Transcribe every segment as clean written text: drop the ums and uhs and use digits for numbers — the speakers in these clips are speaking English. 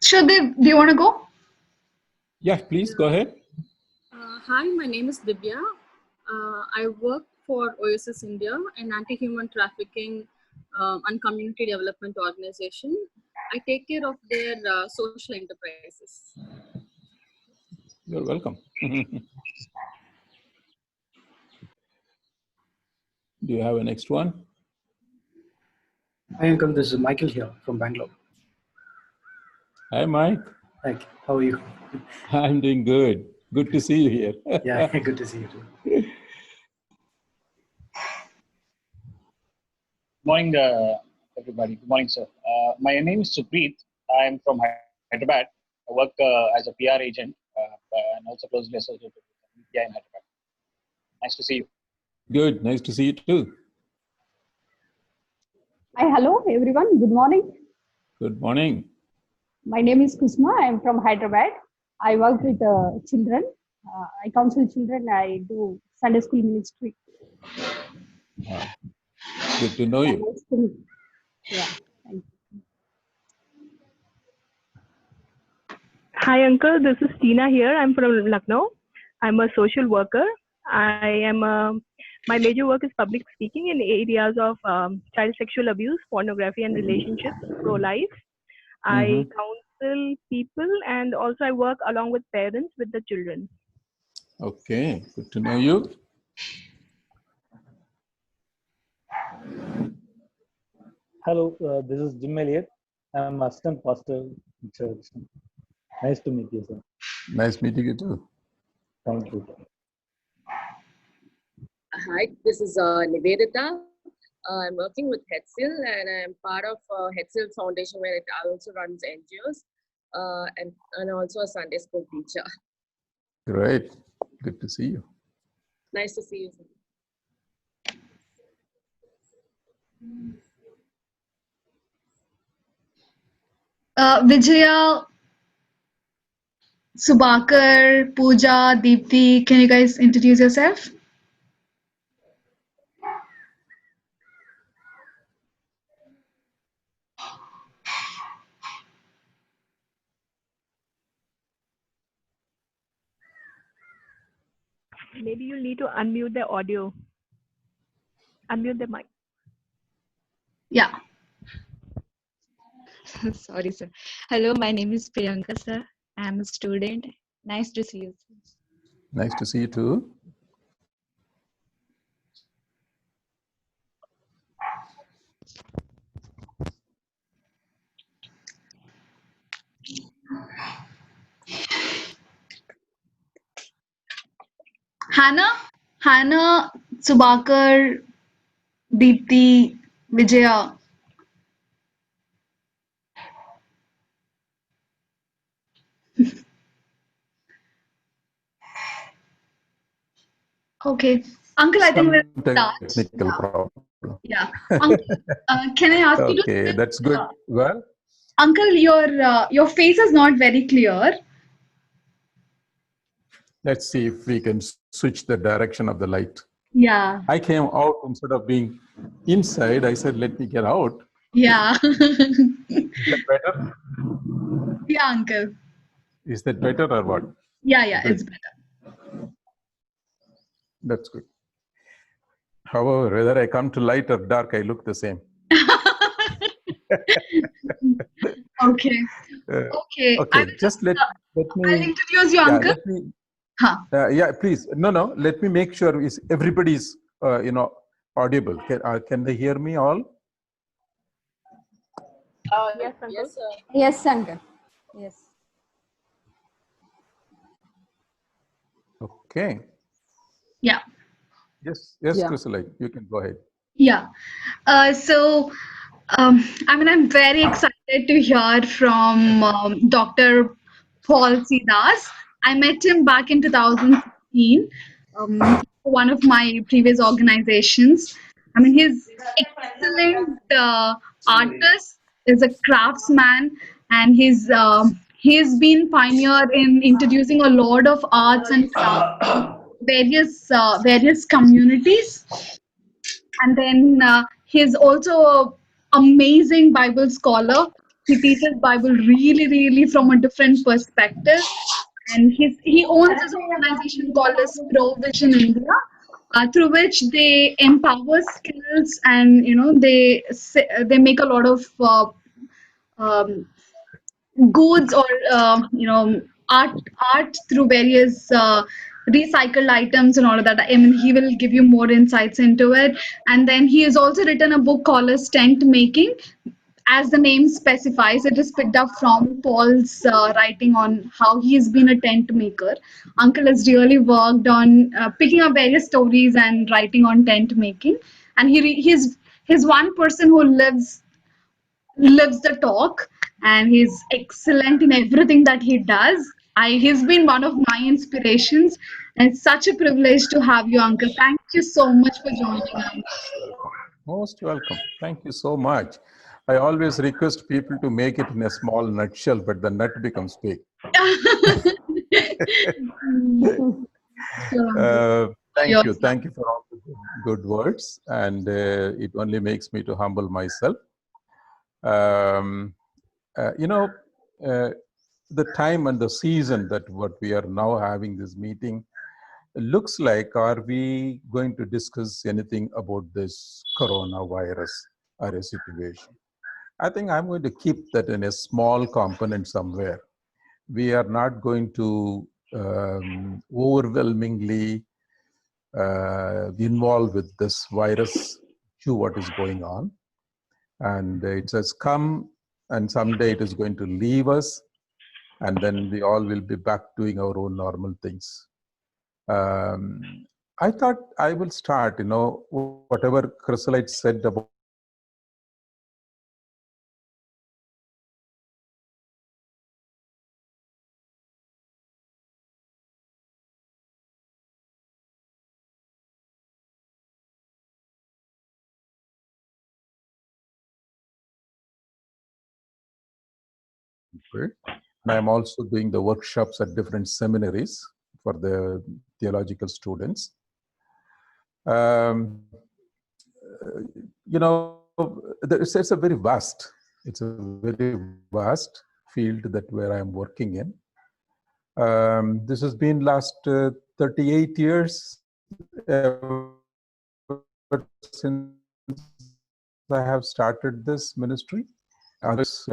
Shradev, do you want to go? Yeah, please go ahead. Hi, my name is Divya. I work for OSS India, an anti-human trafficking and community development organization. I take care of their social enterprises. You're welcome. Do you have a next one? Hi, Uncle. This is Michael here from Bangalore. Hi, Mike. Hi, how are you? I'm doing good. Good to see you here. Yeah, good to see you too. Morning, everybody. Good morning, sir. My name is Supreet. I'm from Hyderabad. I work as a PR agent and also closely associated with media in Hyderabad. Nice to see you. Good. Nice to see you too. Hi, hello everyone. Good morning. Good morning. My name is Kusma. I am from Hyderabad. I work with children. I counsel children. I do Sunday school ministry. Good to know you. Yeah, thank you. Hi, Uncle. This is Tina here. I'm from Lucknow. I'm a social worker. My major work is public speaking in areas of child sexual abuse, pornography and relationships, pro-life. I counsel people and also I work along with parents with the children. Okay, good to know you. Hello, this is Jim Elliott. I'm assistant pastor in church. Nice to meet you, sir. Nice meeting you too. Thank you. Hi, this is Nivedita. I'm working with Hetzel and I'm part of Hetzel Foundation where it also runs NGOs and also a Sunday school teacher. Great. Good to see you. Nice to see you. Vijaya, Subhakar, Pooja, Deepthi, can you guys introduce yourself? Maybe you'll need to unmute the audio. Unmute the mic. Yeah. Sorry, sir. Hello, my name is Priyanka, sir. I'm a student. Nice to see you, sir. Nice to see you too. Hannah, Subhakar, Deepthi, Vijaya. Okay. Uncle, I think we'll start. Technical problem. Yeah. Uncle, can I ask you to... Okay, that's good. Well, Uncle, your face is not very clear. let's see if we can switch the direction of the light. Yeah. I came out instead of being inside. I said, let me get out. Yeah. Is that better? Yeah, Uncle. Is that better or what? Yeah, Good. it's better. That's good. However, whether I come to light or dark, I look the same. Okay. Okay. Just let me. I'll introduce you, Uncle. Let me. Yeah, please. No. Let me make sure is everybody's audible. Can they hear me all? Yes, Uncle. Yes, sir. Yes, Uncle. Yes. Okay. Yeah. Yes, Yeah. Chrysalide, you can go ahead. Yeah. I'm very excited to hear from Dr. Paul Sidas. I met him back in 2016, one of my previous organizations. I mean, he's excellent artist, is a craftsman, and he's been pioneer in introducing a lot of arts and crafts to various communities. And then he's also an amazing Bible scholar He teaches Bible really, really from a different perspective. And he owns his organization called as Provision India, through which they empower skills, and they make a lot of um, goods, or art through various recycled items and all of that. I mean, he will give you more insights into it. And then he has also written a book called as Tent Making. As the name specifies, it is picked up from Paul's writing on how he has been a tent maker. Uncle has really worked on picking up various stories and writing on tent making. And he's one person who lives the talk, and he's excellent in everything that he does. He's been one of my inspirations, and it's such a privilege to have you, Uncle. Thank you so much for joining us. Most welcome. Thank you so much. I always request people to make it in a small nutshell, but the nut becomes big. Thank you. Thank you for all the good words. And it only makes me to humble myself. The time and the season that what we are now having this meeting, looks like, are we going to discuss anything about this coronavirus or a situation? I think I'm going to keep that in a small component somewhere. We are not going to overwhelmingly involved with this virus to what is going on. And it has come, and someday it is going to leave us, and then we all will be back doing our own normal things. I thought I will start, whatever Chrysolite said about people. And I'm also doing the workshops at different seminaries for the theological students. It's a very vast field that where I'm working in. This has been last 38 years since I have started this ministry. Others,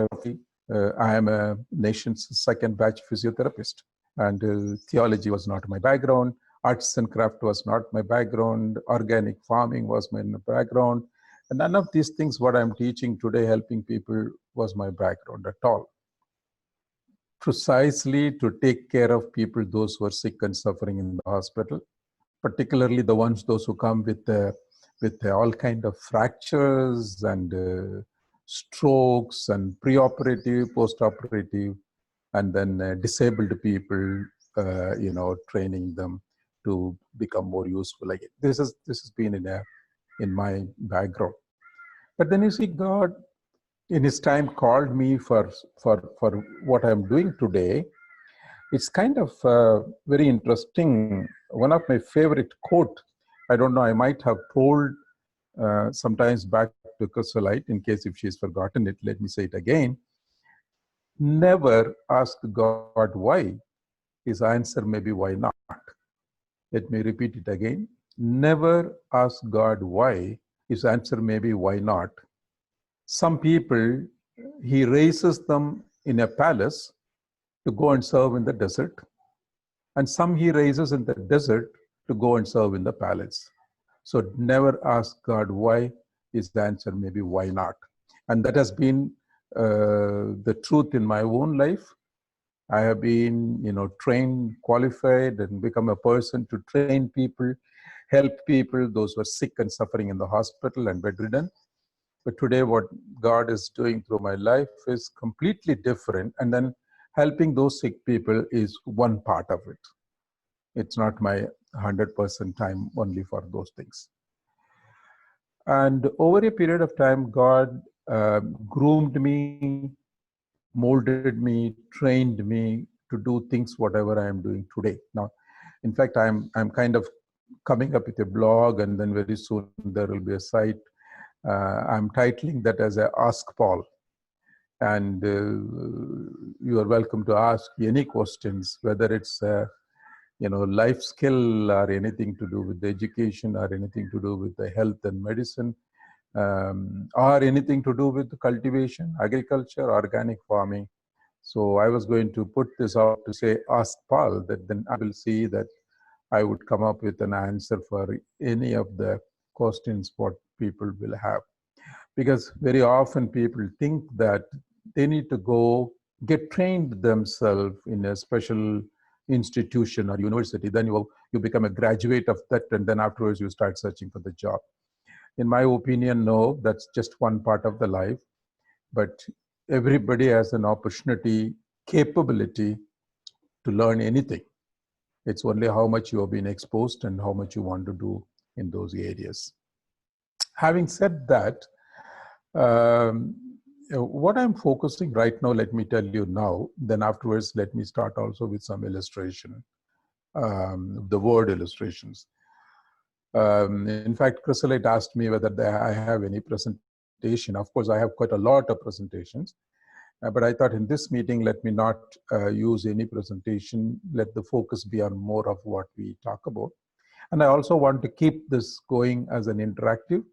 I am a nation's second batch physiotherapist, and theology was not my background. Arts and craft was not my background. Organic farming was my background. And none of these things, what I'm teaching today, helping people, was my background at all. Precisely to take care of people, those who are sick and suffering in the hospital, particularly those who come with all kind of fractures and strokes and preoperative, postoperative, and then disabled people, training them to become more useful. Like this has been in my background. But then you see, God in His time called me for what I'm doing today. It's kind of very interesting. One of my favorite quote, I don't know, I might have told sometimes back to Chrysolite, in case if she's forgotten it, let me say it again. Never ask God why. His answer may be why not. Let me repeat it again. Never ask God why. His answer may be why not. Some people, He raises them in a palace to go and serve in the desert. And some He raises in the desert to go and serve in the palace. So never ask God why. His answer may be why not. And that has been the truth in my own life. I have been, trained, qualified, and become a person to train people, help people, those who are sick and suffering in the hospital and bedridden. But today what God is doing through my life is completely different. And then helping those sick people is one part of it. It's not my 100% time only for those things. And over a period of time, God groomed me, molded me, trained me to do things whatever I am doing today. Now, in fact, I'm kind of coming up with a blog, and then very soon there will be a site. I'm titling that as a Ask Paul. And you are welcome to ask any questions, whether it's life skill or anything to do with the education or anything to do with the health and medicine, or anything to do with cultivation, agriculture, organic farming. So I was going to put this out to say, ask Paul, that then I will see that I would come up with an answer for any of the questions what people will have. Because very often people think that they need to go get trained themselves in a special institution or university. Then you become a graduate of that, and then afterwards you start searching for the job. In my opinion, no, that's just one part of the life. But everybody has an opportunity, capability to learn anything. It's only how much you have been exposed and how much you want to do in those areas. Having said that, what I'm focusing right now, let me tell you now, then afterwards, let me start also with some illustration, the word illustrations. In fact, Chrysolite asked me whether I have any presentation. Of course, I have quite a lot of presentations, but I thought in this meeting, let me not use any presentation. Let the focus be on more of what we talk about. And I also want to keep this going as an interactive,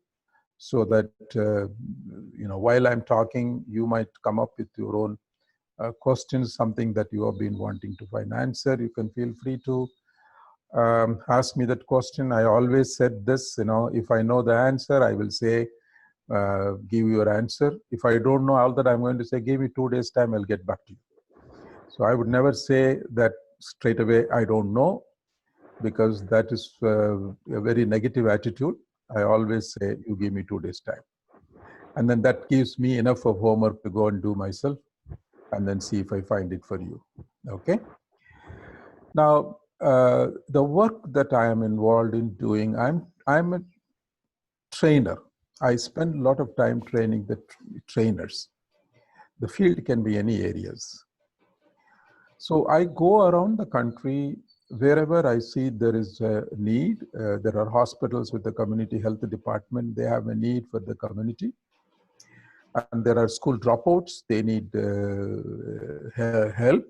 so that, while I'm talking, you might come up with your own questions, something that you have been wanting to find answer. You can feel free to ask me that question. I always said this, if I know the answer, I will say, give your answer. If I don't know all that, I'm going to say, give me 2 days time, I'll get back to you. So I would never say that straight away, I don't know, because that is a very negative attitude. I always say, you give me 2 days time. And then that gives me enough of homework to go and do myself, and then see if I find it for you. Okay? Now, the work that I am involved in doing, I'm a trainer. I spend a lot of time training the trainers. The field can be any areas. So I go around the country. Wherever I see there is a need, there are hospitals with the community health department, they have a need for the community. And there are school dropouts, they need help.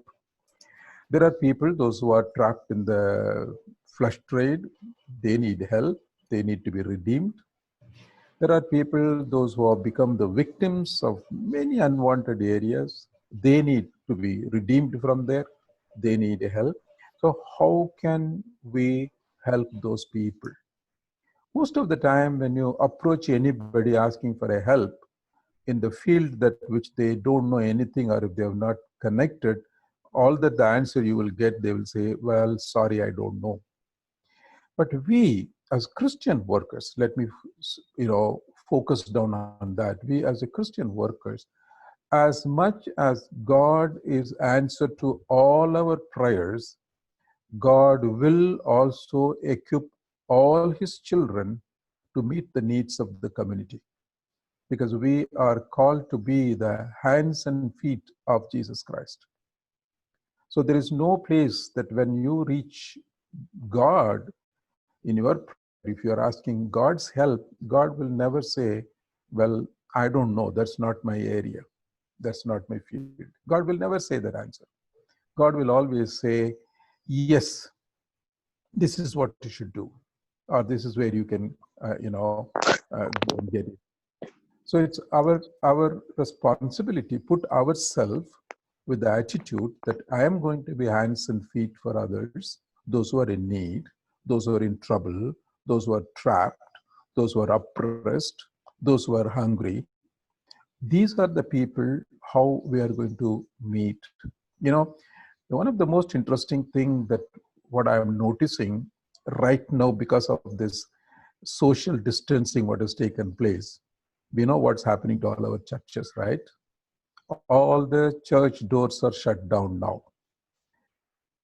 There are people, those who are trapped in the flesh trade, they need help, they need to be redeemed. There are people, those who have become the victims of many unwanted areas, they need to be redeemed from there, they need help. So how can we help those people? Most of the time when you approach anybody asking for a help in the field that which they don't know anything, or if they have not connected, all that the answer you will get, they will say, well, sorry, I don't know. But we as Christian workers, let me focus down on that. We as a Christian workers, as much as God is answer to all our prayers, God will also equip all his children to meet the needs of the community, because we are called to be the hands and feet of Jesus Christ. So there is no place that when you reach God in your prayer, if you are asking God's help, God will never say, well, I don't know, that's not my area, that's not my field. God will never say that answer. God will always say, yes, this is what you should do, or this is where you can, go and get it. So it's our responsibility, put ourselves with the attitude that I am going to be hands and feet for others, those who are in need, those who are in trouble, those who are trapped, those who are oppressed, those who are hungry. These are the people how we are going to meet. One of the most interesting thing that what I am noticing right now, because of this social distancing what has taken place, we know what's happening to all our churches, right? All the church doors are shut down now.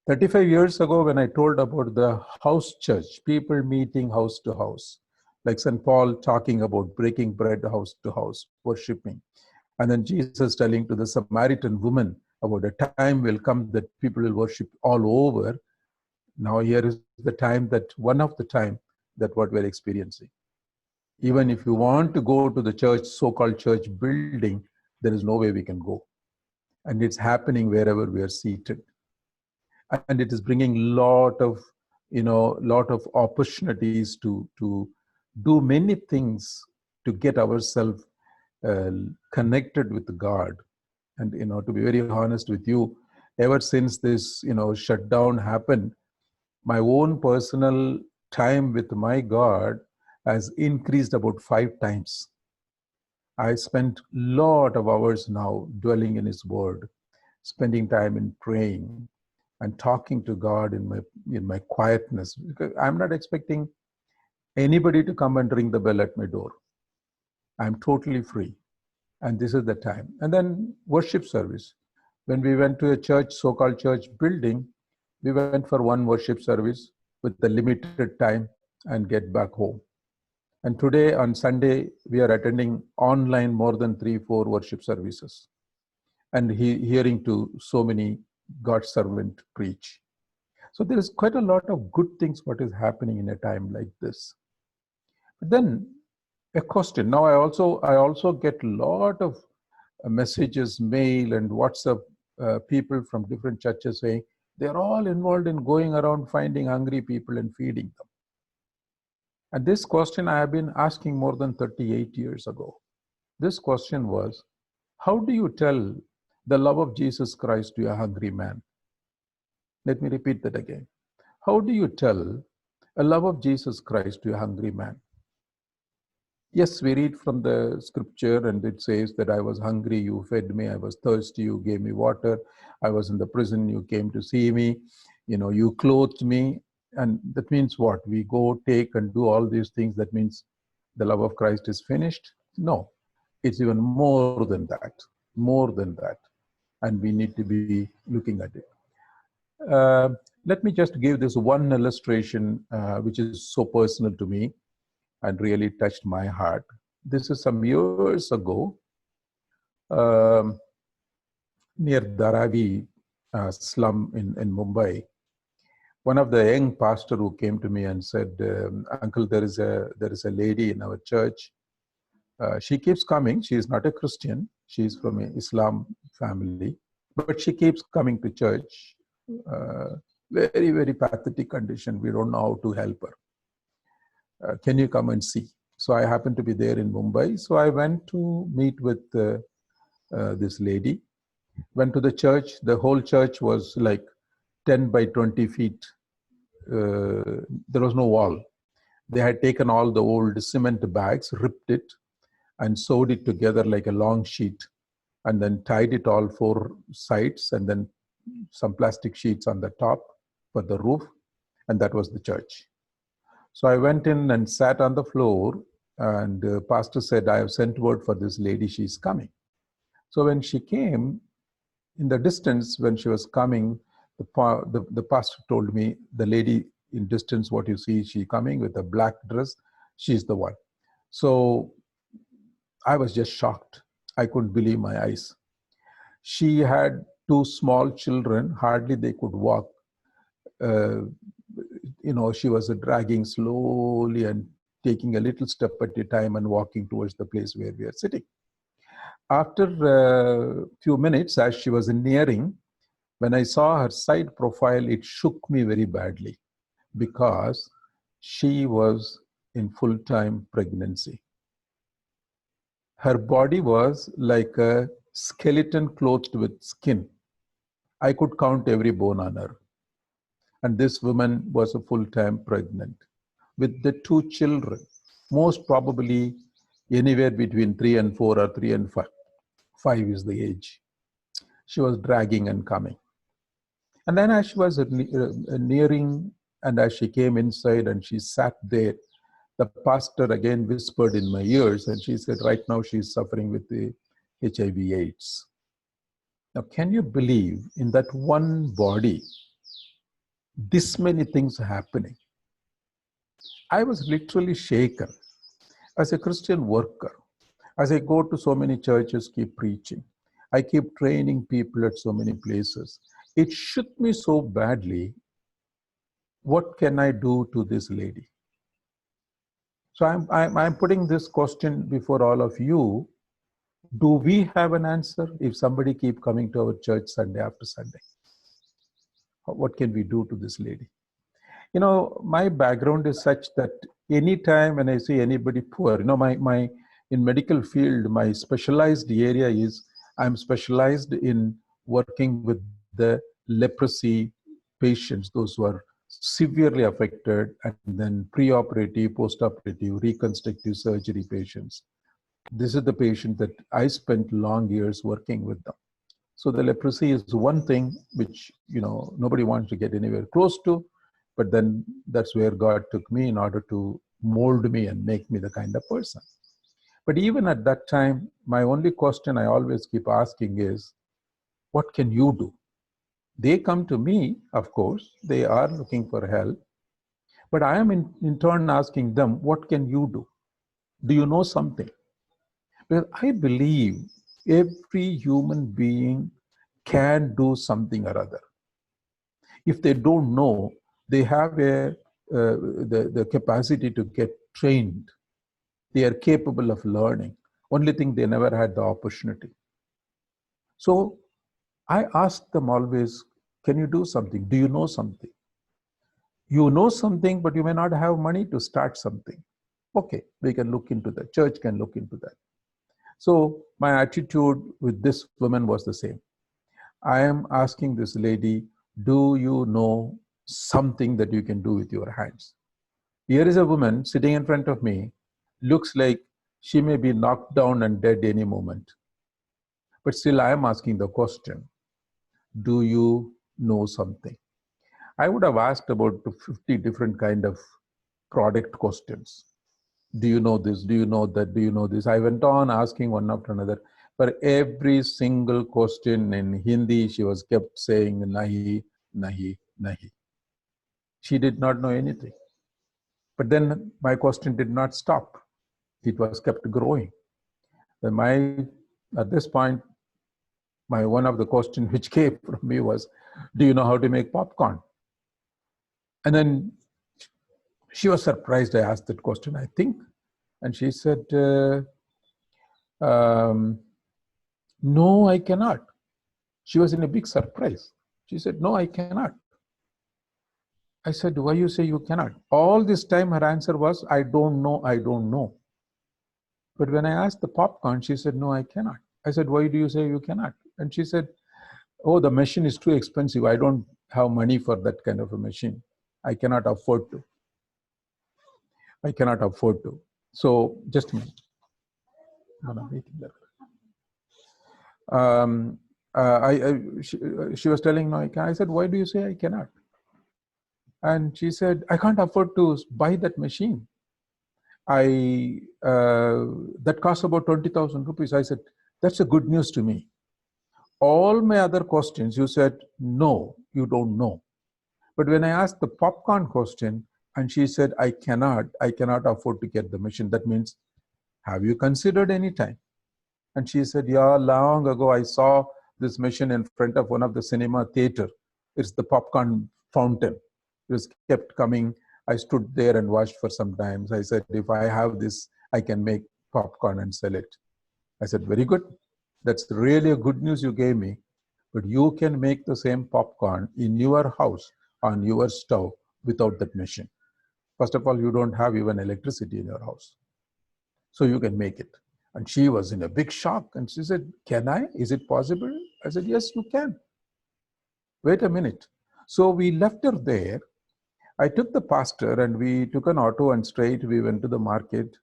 35 years ago, when I told about the house church, people meeting house to house, like St. Paul talking about breaking bread house to house, worshiping. And then Jesus telling to the Samaritan woman about a time will come that people will worship all over. Now here is the time that, one of the time that what we're experiencing. Even if you want to go to the church, so-called church building, there is no way we can go. And it's happening wherever we are seated. And it is bringing lot of opportunities to do many things to get ourselves connected with God. And to be very honest with you, ever since this shutdown happened, my own personal time with my God has increased about 5 times. I spent lot of hours now dwelling in His Word, spending time in praying and talking to God in my quietness. Because I'm not expecting anybody to come and ring the bell at my door. I'm totally free. And this is the time. And then worship service. When we went to a church, so-called church building, we went for one worship service with the limited time and get back home. And today on Sunday, we are attending online more than 3-4 worship services and hearing to so many God's servant preach. So there is quite a lot of good things what is happening in a time like this. But then a question. Now I also get a lot of messages, mail and WhatsApp people from different churches saying they're all involved in going around finding hungry people and feeding them. And this question I have been asking more than 38 years ago. This question was, how do you tell the love of Jesus Christ to a hungry man? Let me repeat that again. How do you tell a love of Jesus Christ to a hungry man? Yes, we read from the scripture and it says that I was hungry, you fed me, I was thirsty, you gave me water, I was in the prison, you came to see me, you clothed me. And that means what? We go, take and do all these things. That means the love of Christ is finished? No, it's even more than that, And we need to be looking at it. Let me just give this one illustration, which is so personal to me and really touched my heart. This is some years ago, near Dharavi slum in Mumbai. One of the young pastor who came to me and said, Uncle, there is a lady in our church. She keeps coming. She is not a Christian. She is from an Islam family, but she keeps coming to church. Very, very pathetic condition. We don't know how to help her. Can you come and see? So I happened to be there in Mumbai. So I went to meet with this lady. Went to the church. The whole church was like 10 by 20 feet. There was no wall. They had taken all the old cement bags, ripped it, and sewed it together like a long sheet, and then tied it all 4 sides, and then some plastic sheets on the top for the roof, and that was the church. So I went in and sat on the floor, and the pastor said, I have sent word for this lady, she's coming. So when she came, in the distance, when she was coming, the pastor told me, the lady in distance, what you see, she coming with a black dress, she's the one. So I was just shocked. I couldn't believe my eyes. She had 2 small children, hardly they could walk. She was dragging slowly and taking a little step at a time and walking towards the place where we are sitting. After a few minutes, as she was nearing, when I saw her side profile, it shook me very badly because she was in full-time pregnancy. Her body was like a skeleton clothed with skin. I could count every bone on her. And this woman was a full-time pregnant with the 2 children, most probably anywhere between 3 and 4 or 3 and 5. 5 is the age. She was dragging and coming. And then as she was nearing, and as she came inside and she sat there, the pastor again whispered in my ears and she said, right now she's suffering with the HIV/AIDS. Now, can you believe in that one body, this many things happening? I was literally shaken. As a Christian worker, as I go to so many churches, keep preaching, I keep training people at so many places. It shook me so badly. What can I do to this lady? So I'm putting this question before all of you. Do we have an answer if somebody keep coming to our church Sunday after Sunday? What can we do to this lady? You know, my background is such that anytime when I see anybody poor, you know, my in medical field, my specialized area is I'm specialized in working with the leprosy patients, those who are severely affected, and then preoperative, postoperative, reconstructive surgery patients. This is the patient that I spent long years working with them. So the leprosy is one thing which, you know, nobody wants to get anywhere close to, but then that's where God took me in order to mold me and make me the kind of person. But even at that time, my only question I always keep asking is, what can you do? They come to me, of course, they are looking for help, but I am in turn asking them, what can you do? Do you know something? Because I believe every human being can do something or other. If they don't know, they have the capacity to get trained. They are capable of learning. Only thing, they never had the opportunity. So I ask them always, can you do something? Do you know something? You know something, but you may not have money to start something. Okay, we can look into that. Church can look into that. So my attitude with this woman was the same. I am asking this lady, do you know something that you can do with your hands? Here is a woman sitting in front of me, looks like she may be knocked down and dead any moment. But still I am asking the question, do you know something? I would have asked about 50 different kind of product questions. Do you know this? Do you know that? Do you know this? I went on asking one after another. For every single question in Hindi, she was kept saying, nahi, nahi, nahi. She did not know anything. But then my question did not stop. It was kept growing. At this point, one of the questions which came from me was, do you know how to make popcorn? And then she was surprised I asked that question, I think. And she said, no, I cannot. She was in a big surprise. She said, no, I cannot. I said, why you say you cannot? All this time her answer was, I don't know, I don't know. But when I asked the popcorn, she said, no, I cannot. I said, why do you say you cannot? And she said, oh, the machine is too expensive. I don't have money for that kind of a machine. I cannot afford to. I cannot afford to. So just a minute. She was telling, no, I can't. I said, why do you say I cannot? And she said, I can't afford to buy that machine. That costs about 20,000 rupees. I said, that's a good news to me. All my other questions, you said, no, you don't know. But when I asked the popcorn question, and she said, I cannot afford to get the machine. That means, have you considered any time? And she said, yeah, long ago, I saw this machine in front of one of the cinema theater. It's the popcorn fountain. It was kept coming. I stood there and watched for some time. I said, if I have this, I can make popcorn and sell it. I said, very good. That's really a good news you gave me. But you can make the same popcorn in your house on your stove without that machine. First of all, you don't have even electricity in your house. So you can make it. And she was in a big shock. And she said, can I? Is it possible? I said, yes, you can. Wait a minute. So we left her there. I took the pastor and we took an auto and straight we went to the market.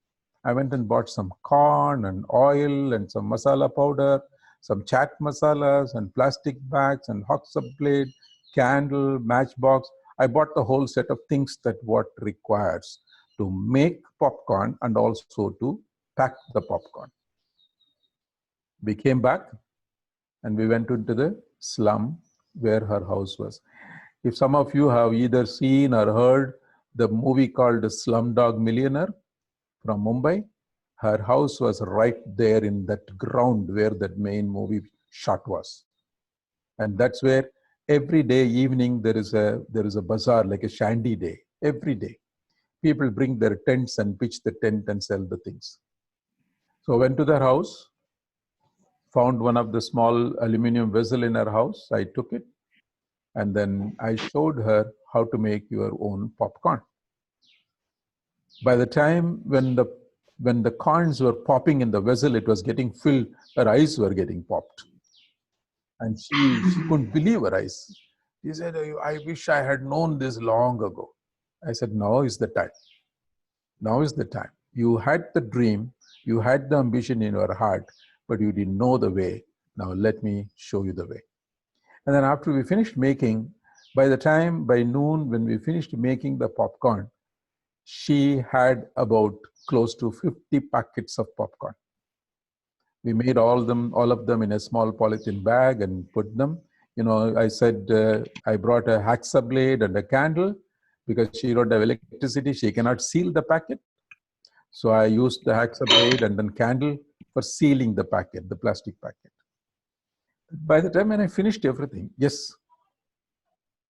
I went and bought some corn and oil and some masala powder, some chat masalas and plastic bags and hot sub blade, candle, matchbox. I bought the whole set of things that what requires to make popcorn and also to pack the popcorn. We came back and we went into the slum where her house was. If some of you have either seen or heard the movie called Slumdog Millionaire from Mumbai, her house was right there in that ground where that main movie shot was. And that's where every day evening there is a bazaar, like a shandy day, every day. People bring their tents and pitch the tent and sell the things. So I went to their house. found one of the small aluminum vessel in her house. I took it, and then I showed her how to make your own popcorn. By the time when the corns were popping in the vessel, it was getting filled, her eyes were getting popped. And she couldn't believe her eyes. She said, I wish I had known this long ago. I said, now is the time. Now is the time. You had the dream, you had the ambition in your heart, but you didn't know the way. Now let me show you the way. And then after we finished making, by noon, when we finished making the popcorn, she had about close to 50 packets of popcorn. We made all of them in a small polythene bag and put them. I said, I brought a hacksaw blade and a candle because she don't have electricity. She cannot seal the packet. So I used the hacksaw blade and then candle for sealing the packet, the plastic packet. By the time when I finished everything, yes.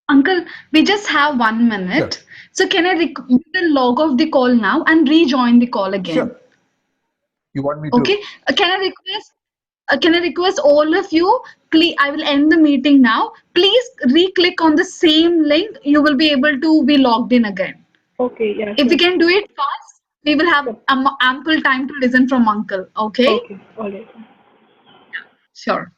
Uncle, we just have 1 minute. Sure. So can I log off the call now and rejoin the call again? Sure. You want me to? Okay. Can I request all of you, please, I will end the meeting now. Please re-click on the same link. You will be able to be logged in again. Okay, yeah. If we Sure. can do it fast, we will have ample time to listen from Uncle. Okay? Okay, all right. Sure.